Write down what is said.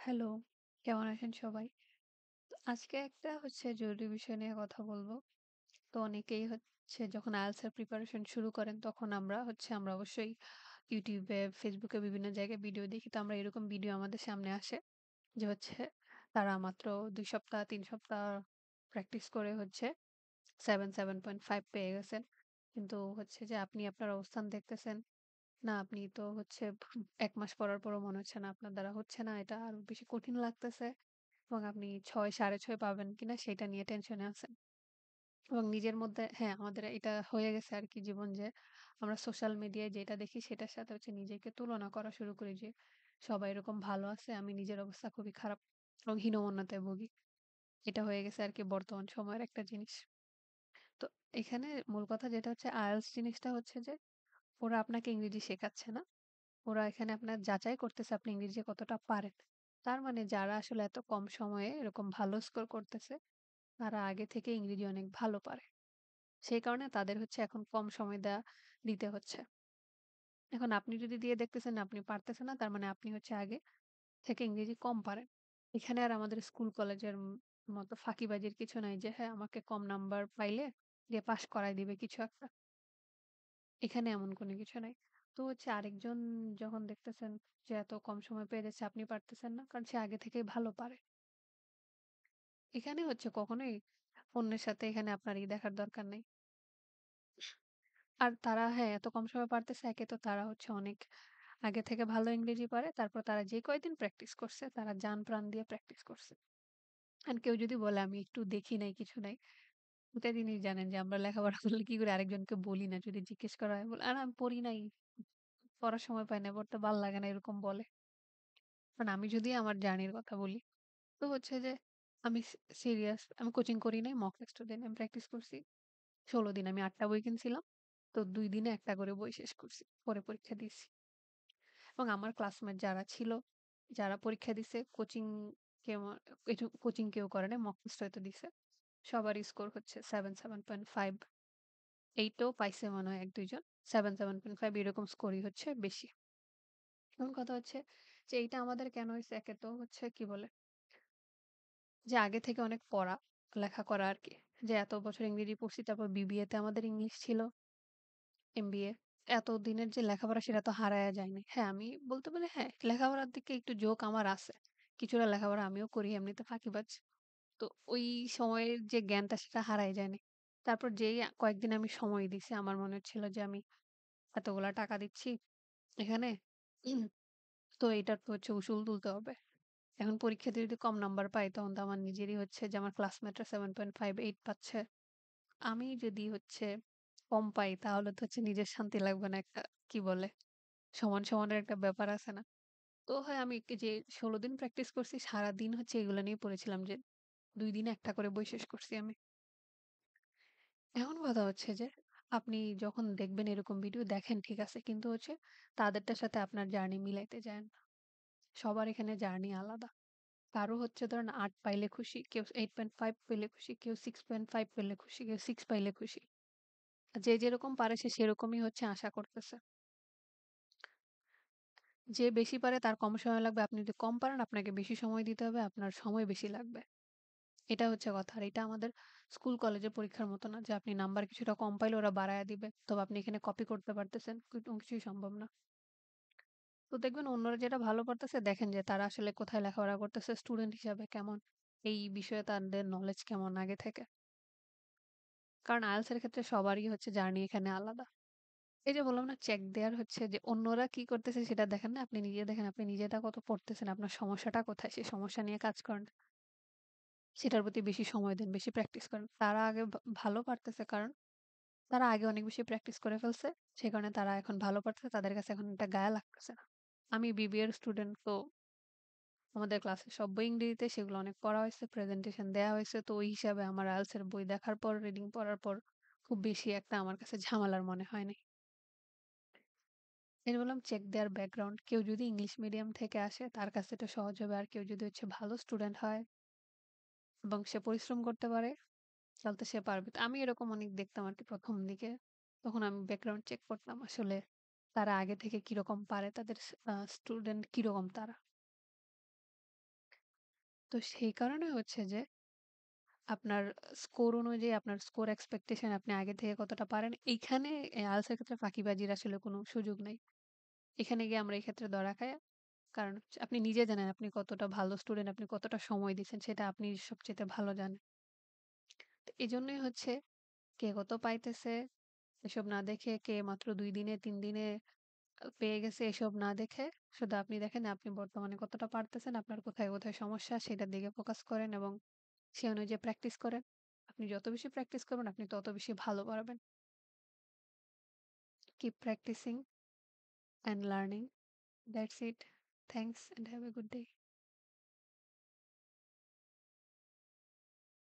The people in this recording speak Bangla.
হ্যালো, কেমন আছেন সবাই? আজকে একটা জরুরি বিষয় নিয়ে কথা বলবো। তো অনেকেই যখন IELTS এর প্রিপারেশন শুরু করেন তখন আমরা অবশ্যই YouTube এ, Facebook এ বিভিন্ন জায়গায় ভিডিও দেখি। তো আমরা এরকম ভিডিও আমাদের সামনে আসে যে তারা মাত্র ২ সপ্তাহ ৩ সপ্তাহ প্র্যাকটিস করে ৭, ৭.৫ পেয়ে গেছেন। কিন্তু যে আপনি আপনার অবস্থান দেখতেছেন না, আপনি তো ১ মাস পড়ার পরও মনে হচ্ছে না আপনার দ্বারা হচ্ছে না। এটা আরো বেশি কঠিন লাগতেছে এবং আপনি ৬, ৬.৫ পাবেন কিনা সেটা নিয়ে টেনশনে আছেন। এবং নিজের মধ্যে হ্যাঁ, আমাদের এটা হয়ে গেছে আরকি জীবন যে আমরা সোশ্যাল মিডিয়ায় যেটা দেখি সেটার সাথে নিজেকে তুলনা করা শুরু করি যে সবাই এরকম ভালো আছে, আমি নিজের অবস্থা খুবই খারাপ এবং হীনমন্যতায় ভুগি। এটা হয়ে গেছে আরকি বর্তমান সময়ের একটা জিনিস। তো এখানে মূল কথা যেটা IELTS জিনিসটা যে ওরা আপনাকে ইংরেজি শেখাচ্ছে না। ওরা এখানে আপনার যাচাই করতেছে আপনি ইংরেজি কতটা পারেন। তার মানে যারা আসলে এত কম সময়ে এরকম ভালো স্কোর করতেছে, তারা আগে থেকে ইংরেজি অনেক ভালো পারে। সেই কারণে তাদের এখন কম সময় দিতে হচ্ছে। এখন আপনি যদি দিয়ে দেখতেছেন আপনি পারতেছেন না, তার মানে আপনি আগে থেকে ইংরেজি কম পারেন। এখানে আর আমাদের স্কুল কলেজের মতো ফাঁকিবাজির কিছু নাই যে হ্যাঁ, আমাকে কম নাম্বার পাইলে দিয়ে পাস করায় দিবে কিছু একটা। এখানে এমন কোনো কিছু নাই। তো আরেকজন যখন দেখতেছেন যে এত কম সময় পেয়ে যাচ্ছে আপনি পারতেছেন না। কারণ সে আগে থেকেই ভালো পারে। এখানে কখনোই অন্যের সাথে এখানে আপনার দেখার দরকার নেই। আর তারা হ্যাঁ, এত কম সময়ে পারতেছে একে তো তারা অনেক আগে থেকে ভালো ইংরেজি পারে। তারপর তারা যে কয়দিন প্র্যাকটিস করছে তারা জান-প্রাণ দিয়ে প্র্যাকটিস করছে। আর কেউ যদি বলে আমি একটু দেখি নাই, কিছু নাই। এটা জিনিস জানেন যে আমরা লেখাপড়া করলে কি করে আরেকজনকে বলি না। যদি জিজ্ঞেস করা হয় বলে, আমি পড়ি নাই, পড়ার সময় পাই না, পড়তে ভাল লাগে না এরকম বলে। কারণ আমি যদি আমার জার্নির কথা বলি, তো যে আমি সিরিয়াস, আমি কোচিং করি নাই, মক টেস্ট ও দেই নাই। আমি প্র্যাকটিস করছি ১৬ দিন। আমি ৮ টা বই কিনছিলাম। তো ২ দিনে ১ টা করে বই শেষ করছি। পরে পরীক্ষা দিছি। এবং আমার ক্লাসমেট যারা ছিল, যারা পরীক্ষা দিছে, কেউ কোচিং কেউ করে নাই, মক টেস্ট হয়তো দিছে। সবারই স্কোর ৭, ৭.৫, ৮ ও পাইছে মনে হয় ১-২ জন। ৭, ৭.৫ এরকম স্কোরই বেশি। এখন কথা যে এইটা আমাদের কেন হইছে? একে তো কি বলে? যে আগে থেকে অনেক পড়া, লেখা করা আরকি। যে এত বছর ইংরেজি পড়ছি, তারপর বিবিএ তে আমাদের ইংলিশ ছিল, এমবিএ। এতদিনের যে লেখাপড়া সেটা তো হারায়া যায়নি। হ্যাঁ, আমি বলতে পারি হ্যাঁ, লেখাপড়ার দিকে একটু ঝোঁক আমার আছে। কিছুটা লেখাপড়া আমিও করি, এমনিতে ফাঁকিবাজ। তো ওই সময়ের যে জ্ঞানটা সেটা হারায় যায়নি। তারপর যেই কয়েকদিন আমি সময় দিছি, আমার মনে হচ্ছিল যে আমি এতগুলা টাকা দিচ্ছি এখানে, তো এটার তো উসুল তুলতে হবে। এখন পরীক্ষাতে যদি কম নাম্বার পাই তখন তো আমার নিজেরই যে আমার ক্লাসমেটরা 7.5, 8 পাচ্ছে। আমি যদি কম পাই তাহলে তো নিজের শান্তি লাগবে না, একটা কি বলে সমান সমানের একটা ব্যাপার আছে না? তো হয় আমি এই যে ১৬ দিন প্র্যাকটিস করছি, সারাদিন এগুলা নিয়ে পড়েছিলাম যে ২ দিনে ১ টা করে বই শেষ করছি আমি। এখন কথা যে আপনি যখন দেখবেন এরকম ভিডিও দেখেন ঠিক আছে। কিন্তু তাদেরটার সাথে আপনার জার্নি মিলাইতে যায়েন না। সবার এখানে জার্নি আলাদা। কারো ধরেন ৮ পাইলে খুশি, কেউ ৮.৫ পেলে খুশি, কেউ 6.5 পেলে খুশি, কেউ ৬ পাইলে খুশি। যে যেরকম পারে সে সেরকমই আশা করতেছে। যে বেশি পারে তার কম সময় লাগবে। আপনি যদি কম পারেন আপনাকে বেশি সময় দিতে হবে, আপনার সময় বেশি লাগবে। এটা কথা। আর এটা আমাদের স্কুল কলেজের পরীক্ষার মতো না যে আপনি নাম্বার কিছুটা কম পাইলে ওরা বাড়ায়া দিবে। তবে আপনি এখানে কপি করতে পারতেছেন। কোনো কিছুই সম্ভব না। তো দেখবেন অন্যরা যেটা ভালো পারতেছে দেখেন যে তারা আসলে কোথায় লেখাপড়া করতেছে, স্টুডেন্ট হিসাবে কেমন, এই বিষয়ে তাদের নলেজ কেমন আগে থেকে। কারণ IELTS এর ক্ষেত্রে সবারই জার্নি এখানে আলাদা। এই যে বললাম না, চেক দেয়ার যে অন্যরা কি করতেছে সেটা দেখেন না, আপনি নিজে দেখেন আপনি নিজেটা কত পড়তেছেন, আপনার সমস্যাটা কোথায়, সেই সমস্যা নিয়ে কাজ করেন। সেটার প্রতি বেশি সময় দেন, বেশি প্র্যাকটিস করেন। তারা আগে ভালো পারতেছে কারণ তারা আগে অনেক বেশি প্র্যাকটিস করে ফেলছে। সে কারণে তারা এখন ভালো পারতেছে। তাদের কাছে এখন এটা গায়ে লাগতেছে না। আমি বিবিএ এর স্টুডেন্ট, তো আমাদের ক্লাসে সব বই ইংরেজিতে, সেগুলো অনেক পড়া হয়েছে, প্রেজেন্টেশন দেয়া হয়েছে। তো ওই হিসাবে আমার IELTS এর বই দেখার পর, রিডিং পড়ার পর খুব বেশি একটা আমার কাছে ঝামেলার মনে হয়নি। এই যে বললাম চেক দেয়ার ব্যাকগ্রাউন্ড। কেউ যদি ইংলিশ মিডিয়াম থেকে আসে তার কাছে এটা সহজ হবে। আর কেউ যদি ভালো স্টুডেন্ট হয় এবং সে পরিশ্রম করতে পারে তাহলে তো সে পারবে। তো আমি এরকম অনেক দেখতাম আরকি ১ম দিকে। তখন আমি ব্যাকগ্রাউন্ড চেক করতাম আসলে তারা আগে থেকে কিরকম পারে, তাদের স্টুডেন্ট কিরকম তারা। তো সেই কারণে হচ্ছে যে আপনার স্কোর অনুযায়ী আপনার স্কোর এক্সপেকটেশন আপনি আগে থেকে কতটা পারেন, এইখানে IELTS এর ক্ষেত্রে ফাঁকিবাজির আসলে কোনো সুযোগ নাই। এখানে গিয়ে আমরা এই ক্ষেত্রে ধরা খাই। কারণ হচ্ছে আপনি নিজে জানেন আপনি কতটা ভালো স্টুডেন্ট, আপনি কতটা সময় দিচ্ছেন সেটা আপনি সবচাইতে ভালো জানেন। তো এজন্যই হচ্ছে কে কত পাইতেছে এসব না দেখে, কে মাত্র ২ দিনে ৩ দিনে পেয়ে গেছে এসব না দেখে শুধু আপনি দেখেন আপনি বর্তমানে কতটা পারতেছেন, আপনার কোথায়, কোথায় সমস্যা সেটার দিকে ফোকাস করেন এবং সে অনুযায়ী প্র্যাকটিস করেন। আপনি যত বেশি প্র্যাকটিস করবেন আপনি তত বেশি ভালো পারবেন। Keep practicing and learning. That's it. Thanks and have a good day.